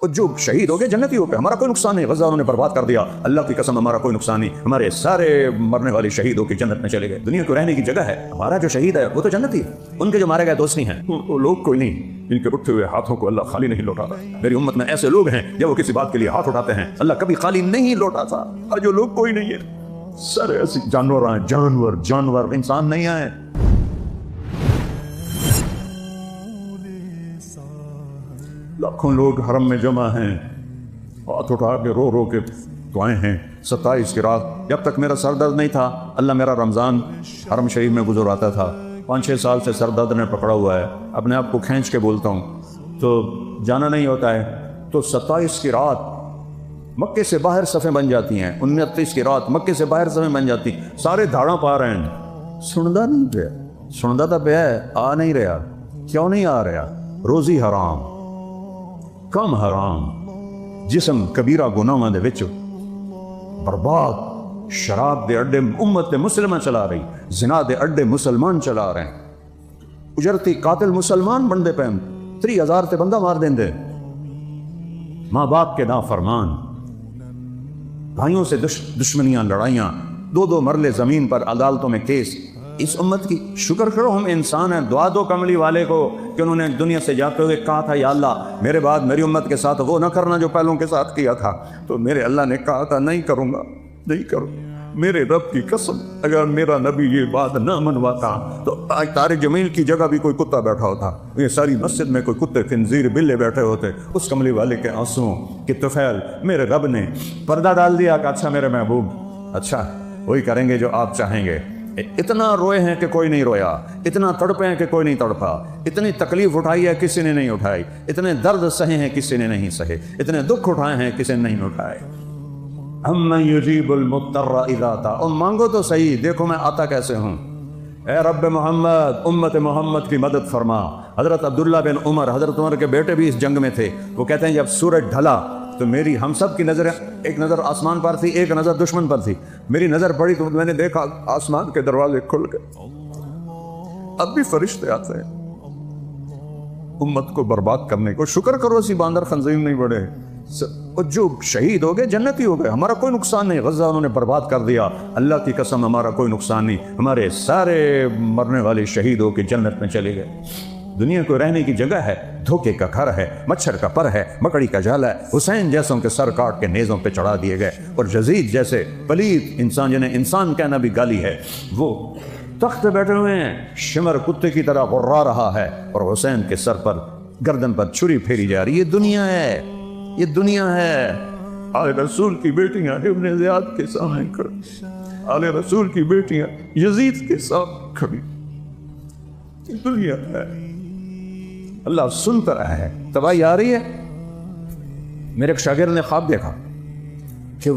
اور جو شہید ہو گئے جنتی ہو گئے، ہمارا کوئی نقصان نہیں، غزہ انہوں نے برباد کر دیا، اللہ کی قسم ہمارا کوئی نقصان نہیں، ہمارے سارے مرنے والے شہید ہو کے جنت میں چلے گئے، دنیا کو رہنے کی جگہ ہے، ہمارا جو شہید ہے وہ تو جنتی ہے، ان کے جو مارے گئے دوست نہیں ہیں، وہ لوگ کوئی نہیں جن کے اٹھے ہوئے ہاتھوں کو اللہ خالی نہیں لوٹاتا۔ میری امت میں ایسے لوگ ہیں جب وہ کسی بات کے لیے ہاتھ اٹھاتے ہیں اللہ کبھی خالی نہیں لوٹاتا، اور جو لوگ کوئی نہیں ہے، سارے ایسے جانور آئے، جانور انسان نہیں آئے۔ لاکھوں لوگ حرم میں جمع ہیں، ہاتھ اٹھا کے رو کے دعائیں ہیں۔ 27 کی رات جب تک میرا سر درد نہیں تھا، اللہ میرا رمضان حرم شریف میں گزر آتا تھا، 5-6 سال سے سر درد نے پکڑا ہوا ہے، اپنے آپ کو کھینچ کے بولتا ہوں تو جانا نہیں ہوتا ہے، تو 27 کی رات مکے سے باہر صفیں بن جاتی ہیں، 29 کی رات مکے سے باہر صفیں بن جاتی ہیں، سارے دھاڑاں پا رہے ہیں، سندا نہیں پیا، سندا تو پیا ہے، آ نہیں رہا، کیوں نہیں آ رہا؟ روزی حرام، کم حرام، جسم کبیرہ گناہاں دے وچ برباد، شراب دے اڈے امت مسلمہ چلا رہی، زنا دے اڈے مسلمان چلا رہے ہیں، اجرتی قاتل مسلمان بندے پہ 30,000 تے بندہ مار دیں دے، ماں باپ کے نافرمان، بھائیوں سے دشمنیاں، لڑائیاں، 2 مرلے زمین پر عدالتوں میں کیس۔ اس امت کی شکر کرو ہم انسان ہیں، دعا دو کملی والے کو کہ انہوں نے دنیا سے جاتے ہوئے کہا تھا یا اللہ میرے بعد میری امت کے ساتھ وہ نہ کرنا جو پہلوں کے ساتھ کیا تھا، تو میرے اللہ نے کہا تھا نہیں کروں گا، نہیں کروں، میرے رب کی قسم اگر میرا نبی یہ بات نہ منواتا تو آج طارق جمیل کی جگہ بھی کوئی کتا بیٹھا ہوتا، یہ ساری مسجد میں کوئی کتے خنزیر بلے بیٹھے ہوتے، اس کملی والے کے آنسوؤں کی طفیل میرے رب نے پردہ ڈال دیا کہ اچھا میرے محبوب، اچھا وہی کریں گے جو آپ چاہیں گے۔ اتنا روئے ہیں کہ کوئی نہیں رویا، اتنا تڑپے ہیں کہ کوئی نہیں تڑپا، اتنی تکلیف اٹھائی ہے کسی نے نہیں اٹھائی، اتنے درد سہے ہیں کسی نے نہیں سہے، اتنے دکھ اٹھائے ہیں کسی نے نہیں اٹھائے۔ اَمَّن يُجِيبُ الْمُضْطَرَّ إِذَا دَعَاهُ، اور مانگو تو صحیح، دیکھو میں آتا کیسے ہوں۔ اے رب محمد، امت محمد کی مدد فرما۔ حضرت عبداللہ بن عمر، حضرت عمر کے بیٹے بھی اس جنگ میں تھے، وہ کہتے ہیں جب سورج ڈھلا تو میری ہم سب کی نظر، ایک نظر آسمان پر تھی، ایک نظر دشمن پر تھی، میری نظر پڑی تو میں نے دیکھا آسمان کے دروازے کھل گئے، اب بھی فرشتے آتے ہیں امت کو برباد کرنے کو۔ شکر کرو اسی باندر خنزیر نہیں بڑھے، اور جو شہید ہو گئے جنتی ہو گئے، ہمارا کوئی نقصان نہیں، غزہ انہوں نے برباد کر دیا، اللہ کی قسم ہمارا کوئی نقصان نہیں، ہمارے سارے مرنے والے شہید ہو کے جنت میں چلے گئے۔ دنیا کو رہنے کی جگہ ہے، دھوکے کا گھر ہے، مچھر کا پر ہے، مکڑی کا جال ہے، حسین جیسوں کے سر کاٹ کے نیزوں پہ چڑھا دیے گئے، اور یزید جیسے پلید انسان جنہیں انسان کہنا بھی گالی ہے، وہ تخت پہ بیٹھے ہوئے ہیں، شمر کتے کی طرح غرا رہا ہے، اور حسین کے سر پر گردن پر چھری پھیری جا رہی۔ یہ دنیا ہے، یہ دنیا ہے۔ آل رسول کی بیٹیاں ابن زیاد کے سامنے کھڑی، آل رسول کی بیٹیاں یزید کے سامنے کھڑی، یہ دنیا ہے۔ اللہ سنتا رہا ہے، تباہی آ رہی ہے۔ میرے ایک شاگرد نے خواب دیکھا کہ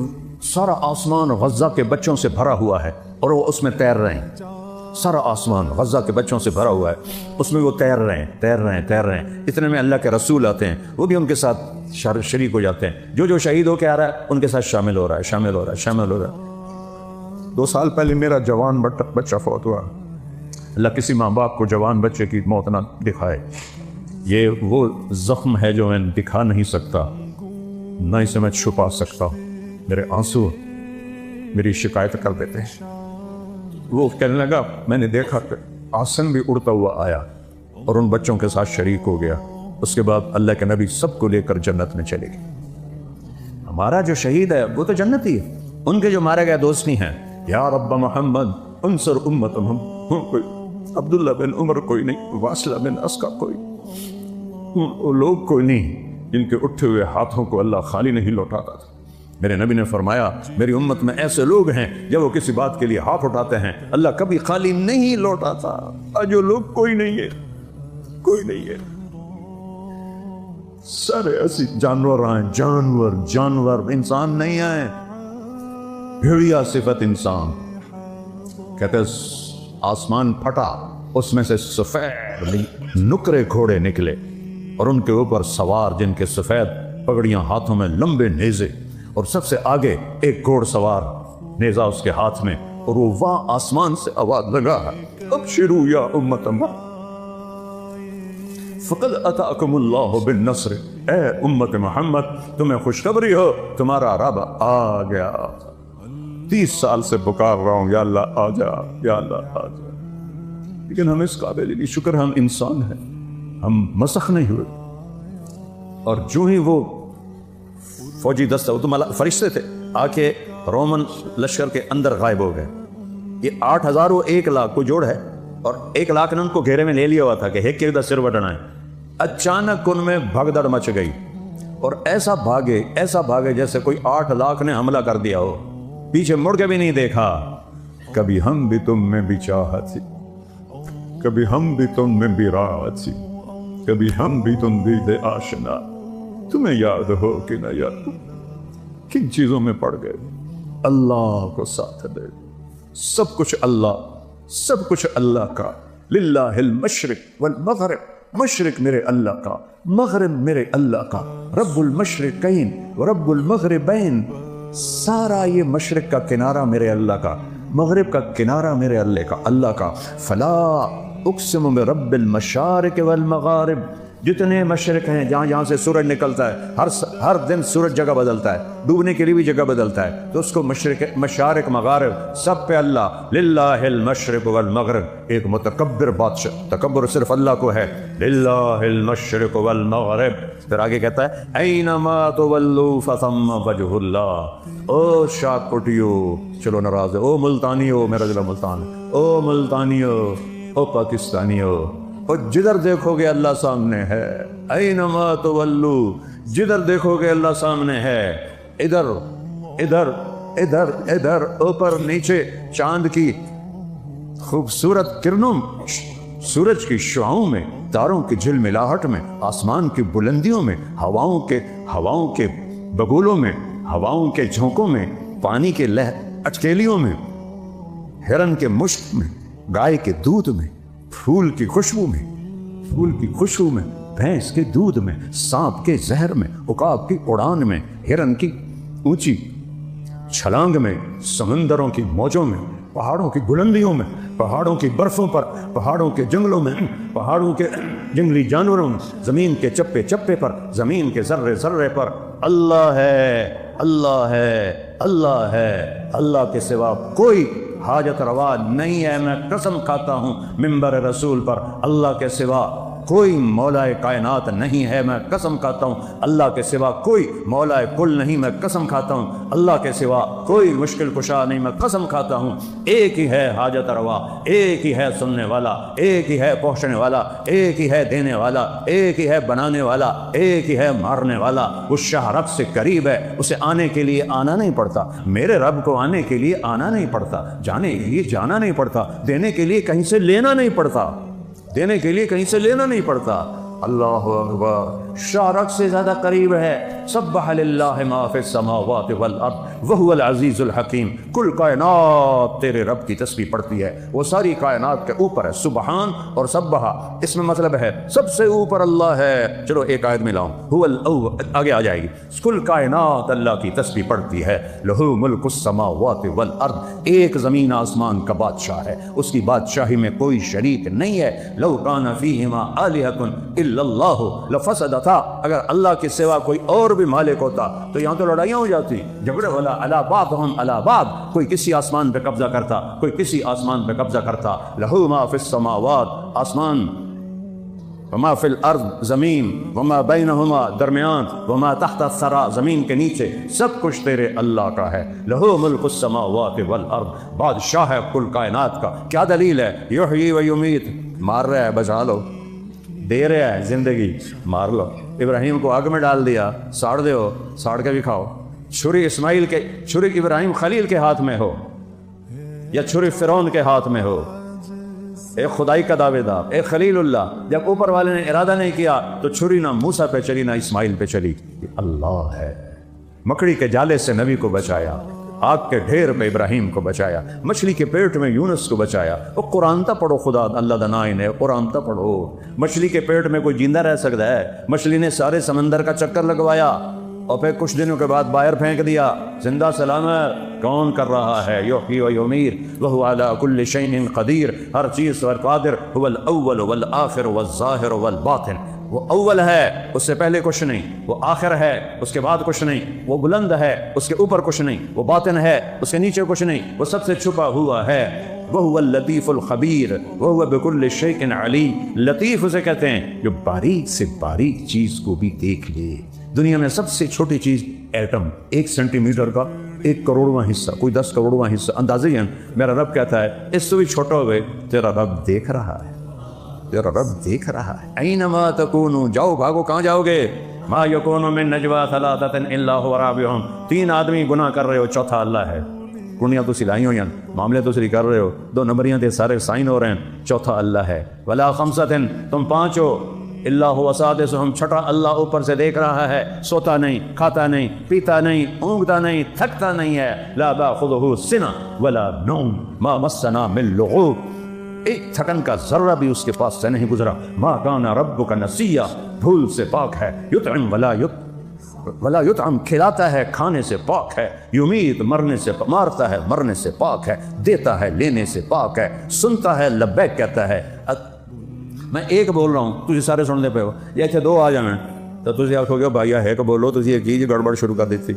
سارا آسمان غزہ کے بچوں سے بھرا ہوا ہے اور وہ اس میں تیر رہے ہیں، سارا آسمان غزہ کے بچوں سے بھرا ہوا ہے، اس میں وہ تیر رہے ہیں۔ اتنے میں اللہ کے رسول آتے ہیں، وہ بھی ان کے ساتھ شریک ہو جاتے ہیں، جو شہید ہو کے آ رہا ہے ان کے ساتھ شامل ہو رہا ہے۔ 2 سال پہلے میرا جوان بچہ فوت ہوا، اللہ کسی ماں باپ کو جوان بچے کی موت نہ دکھائے، یہ وہ زخم ہے جو میں دکھا نہیں سکتا، نہ اسے میں چھپا سکتا، میرے آنسو میری شکایت کر دیتے ہیں۔ وہ کہنے لگا میں نے دیکھا کہ آسن بھی اڑتا ہوا آیا اور ان بچوں کے ساتھ شریک ہو گیا، اس کے بعد اللہ کے نبی سب کو لے کر جنت میں چلے گئے۔ ہمارا جو شہید ہے وہ تو جنتی ہے، ان کے جو مارے گئے دوست نہیں ہیں۔ یا رب محمد انصر امت محمد، کوئی عبداللہ بن عمر کوئی نہیں، واصلہ بن اسقع کوئی، وہ لوگ کوئی نہیں جن کے اٹھے ہوئے ہاتھوں کو اللہ خالی نہیں لوٹاتا تھا۔ میرے نبی نے فرمایا میری امت میں ایسے لوگ ہیں جب وہ کسی بات کے لیے ہاتھ اٹھاتے ہیں اللہ کبھی خالی نہیں لوٹاتا، اور جو لوگ کوئی نہیں ہے، کوئی نہیں ہے، سارے ایسی جانور آئے، جانور انسان نہیں آئے۔ بھیڑیا صفت انسان، کہتے آسمان پھٹا، اس میں سے سفید نکرے گھوڑے نکلے اور ان کے اوپر سوار جن کے سفید پگڑیاں، ہاتھوں میں لمبے نیزے، اور سب سے آگے ایک گھوڑ سوار، نیزہ اس کے ہاتھ میں، اور وہ وہاں آسمان سے آواز لگا ہے ابشروا یا امت محمد فقد اتاکم اللہ بالنصر، اے امت محمد تمہیں خوشخبری ہو تمہارا رب آ گیا۔ 30 سال سے پکار رہا ہوں یا اللہ آ جا، یا اللہ آ جا، لیکن ہم اس قابل نہیں۔ شکر ہم انسان ہیں، ہم مسخ نہیں ہوئے۔ اور جو ہی وہ فوجی دستہ، وہ تو فرشتے تھے، آ کے رومن لشکر کے اندر غائب ہو گئے۔ یہ 8000 و 1 لاکھ کو جوڑ ہے، اور 1 لاکھ نے ان کو گھیرے میں لے لیا ہوا تھا کہ ایک دا سر بٹنا ہے۔ اچانک ان میں بھگدڑ مچ گئی، اور ایسا بھاگے جیسے کوئی 8 لاکھ نے حملہ کر دیا ہو، پیچھے مڑ کے بھی نہیں دیکھا۔ کبھی ہم بھی تم میں بھی چاہت تھی، کبھی ہم بھی تم میں بھی راحت تھی، کبھی ہم بھی تم دید آشنا۔ تمہیں یاد ہو کہ نہ یاد، کن چیزوں میں پڑ گئے؟ اللہ کو ساتھ دے، سب کچھ اللہ کا۔ للہ المشرق والمغرب، مشرق میرے اللہ کا، مغرب میرے اللہ کا۔ رب المشرقین ورب المغربین، سارا یہ مشرق کا کنارہ میرے اللہ کا، مغرب کا کنارہ میرے اللہ کا۔ فلا اقسم برب المشارق والمغارب، جتنے مشرق ہیں جہاں سے سورج نکلتا ہے، ہر دن سورج جگہ بدلتا ہے، ڈوبنے کے لیے بھی جگہ بدلتا ہے، تو اس کو مشارق مغارب سب پہ اللہ۔ للہ المشرق والمغرب، ایک متکبر بادشاہ، تکبر صرف اللہ کو ہے۔ للہ المشرق والمغرب، پھر آگے کہتا ہے اینما تولوا فثم وجہ اللہ۔ او شاک پٹیو، چلو ناراض ہے، او ملتانیو، میرا ضلع ملتان، او ملتانیو، او پاکستانیو، اور جدھر دیکھو گے اللہ سامنے ہے۔ اینما تولو، جدھر دیکھو گے اللہ سامنے ہے۔ ادھر ادھر ادھر ادھر، اوپر نیچے، چاند کی خوبصورت کرنوں، سورج کی شعاؤں میں، تاروں کی جھلملاہٹ میں، آسمان کی بلندیوں میں، ہواؤں کے بگولوں میں، ہواؤں کے جھونکوں میں، پانی کے اٹکیلیوں میں، ہرن کے مشک میں، گائے کے دودھ میں، پھول کی خوشبو میں، بھینس کے دودھ میں، سانپ کے زہر میں، عقاب کی اڑان میں، ہرن کی اونچی چھلانگ میں، سمندروں کی موجوں میں، پہاڑوں کی بلندیوں میں، پہاڑوں کی برفوں پر، پہاڑوں کے جنگلوں میں، پہاڑوں کے جنگلی جانوروں میں، زمین کے چپے چپے پر، زمین کے ذرے ذرے پر اللہ ہے، اللہ ہے، اللہ ہے۔ اللہ کے سوا کوئی حاجت روا نہیں ہے۔ میں قسم کھاتا ہوں منبر رسول پر، اللہ کے سوا کوئی مولا کائنات نہیں ہے۔ میں قسم کھاتا ہوں اللہ کے سوا کوئی مولا کل نہیں۔ میں قسم کھاتا ہوں اللہ کے سوا کوئی مشکل کشا نہیں۔ میں قسم کھاتا ہوں ایک ہی ہے حاجت روا، ایک ہی ہے سننے والا، ایک ہی ہے پہنچنے والا، ایک ہی ہے دینے والا، ایک ہی ہے بنانے والا، ایک ہی ہے مارنے والا۔ اس شاہ رب سے قریب ہے، اسے آنے کے لیے آنا نہیں پڑتا۔ میرے رب کو آنے کے لیے آنا نہیں پڑتا، جانے کے لیے جانا نہیں پڑتا، دینے کے لیے کہیں سے لینا نہیں پڑتا، دینے کے لیے کہیں سے لینا نہیں پڑتا۔ اللہ اکبر، شارک سے زیادہ قریب ہے۔ سبح للہ ما فی السماوات والارض وہو العزیز الحکیم۔ کل کائنات تیرے رب کی تسبیح پڑھتی ہے، وہ ساری کائنات کے اوپر ہے۔ سبحان اور سبحا اس میں مطلب ہے سب سے اوپر اللہ ہے۔ چلو ایک آیت میں لاؤں، هو الاول، آگے آ جائے گی۔ کل کائنات اللہ کی تسبیح پڑھتی ہے۔ لہ ملک السماوات والارض، ایک زمین آسمان کا بادشاہ ہے، اس کی بادشاہی میں کوئی شریک نہیں ہے۔ لو کان فیہما آلہۃ الا اللہ لفسدتا، اگر اللہ کے سوا کوئی اور بھی مالک ہوتا تو یہاں تو لڑائیاں ہو جاتی، جھگڑے والا علی بعضہم علی بعض، کوئی کسی آسمان پہ قبضہ کرتا، کوئی کسی آسمان پہ قبضہ کرتا۔ لہ ما فی السماوات، آسمان، وما فی الارض، زمین، وما بینہما، درمیان، وما تحت الثری، زمین کے نیچے، سب کچھ تیرے اللہ کا ہے۔ لہ ملک السماوات والارض، بادشاہ ہے کل کائنات کا۔ کیا دلیل ہے؟ یحیی و یمیت، مار رہا ہے بچا لو، دے رہا ہے زندگی، مار لو۔ ابراہیم کو آگ میں ڈال دیا، ساڑ دو، ساڑ کے بھی کھاؤ۔ چھری ابراہیم خلیل کے ہاتھ میں ہو یا چھری فرعون کے ہاتھ میں ہو، ایک خدائی کا دعوے دار، ایک خلیل اللہ، جب اوپر والے نے ارادہ نہیں کیا تو چھری نہ موسیٰ پہ چلی نہ اسماعیل پہ چلی۔ اللہ ہے، مکڑی کے جالے سے نبی کو بچایا، آگ کے ڈھیر پہ ابراہیم کو بچایا، مچھلی کے پیٹ میں یونس کو بچایا۔ وہ قرآن تا پڑھو، خدا اللہ دنائی نے قرآن تا پڑھو۔ مچھلی کے پیٹ میں کوئی زندہ رہ سکتا ہے؟ مچھلی نے سارے سمندر کا چکر لگوایا اور پھر کچھ دنوں کے بعد باہر پھینک دیا، زندہ سلامت۔ کون کر رہا ہے؟ یحیی و یمیت وہو علی کل شیء قدیر، ہر چیز پر قادر۔ هو الاول والآخر والظاہر والباطن، وہ اول ہے اس سے پہلے کچھ نہیں، وہ آخر ہے اس کے بعد کچھ نہیں، وہ بلند ہے اس کے اوپر کچھ نہیں، وہ باطن ہے اس کے نیچے کچھ نہیں، وہ سب سے چھپا ہوا ہے۔ وَهُوَ اللَّطِيفُ الْخَبِيرُ وَهُوَ بِكُلِّ شَيْءٍ عَلِيمٌ۔ لطیف اسے کہتے ہیں جو باریک سے باریک چیز کو بھی دیکھ لے۔ دنیا میں سب سے چھوٹی چیز ایٹم، 1 سینٹی میٹر کا 1 کروڑواں حصہ، کوئی 10 کروڑواں حصہ، اندازے ہیں۔ میرا رب کہتا ہے اس سے بھی چھوٹا ہوئے تیرا رب دیکھ رہا ہے، تیرا رب دیکھ رہا ہے۔ اینما تکونوا، جاؤ بھاگو، کہاں جاؤ گے؟ ما یکون من نجوا ثلاثۃ الا هو رابعهم، 3 آدمی گناہ کر رہے ہو، چوتھا اللہ ہے۔ کنیاں تو سلائی ہوئی ہیں، معاملے تو سری کر رہے ہو، 2 نمبریاں تے سارے سائن ہو رہے ہیں، چوتھا اللہ ہے۔ ولا خمسۃ، تم 5 ہو، الا هو سادسهم، چھٹا اللہ اوپر سے دیکھ رہا ہے، سوتا نہیں، کھاتا نہیں، پیتا نہیں، اونگتا نہیں، تھکتا نہیں ہے۔ لا تأخذه سنة ولا نوم ما مسنا من لغوب، ایک تھکن کا ذرہ بھی اس کے پاس سے نہیں گزرا۔ ما کان ربک نسیا، بھول سے پاک ہے۔ یطعم ولا یطعم، کھلاتا ہے کھانے سے پاک ہے۔ یمیت، مرنے سے، مارتا ہے مرنے سے پاک ہے۔ دیتا ہے لینے سے پاک ہے۔ سنتا ہے لبیک کہتا ہے۔ میں ایک بول رہا ہوں، تجھے سارے سننے پہ ہو، یہ اچھے 2 آ جائیں تو تجھے آخو گے بھائی ہے کہ بولو، تجھے ایک چیز گڑبڑ شروع کر دیتی۔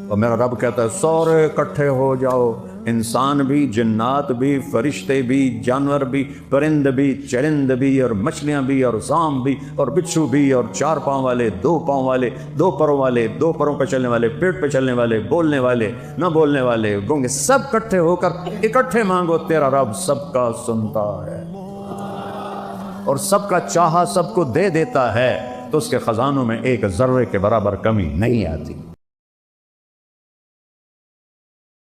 اور میرا رب کہتا ہے سارے اکٹھے ہو جاؤ، انسان بھی، جنات بھی، فرشتے بھی، جانور بھی، پرند بھی، چرند بھی، اور مچھلیاں بھی، اور سام بھی، اور بچھو بھی، اور 4 پاؤں والے، 2 پاؤں والے، 2 پروں والے، 2 پروں پہ چلنے والے، پیٹ پہ چلنے والے، بولنے والے، نہ بولنے والے، گونگے، سب اکٹھے ہو کر اکٹھے مانگو، تیرا رب سب کا سنتا ہے اور سب کا چاہا سب کو دے دیتا ہے، تو اس کے خزانوں میں ایک ذرے کے برابر کمی نہیں آتی۔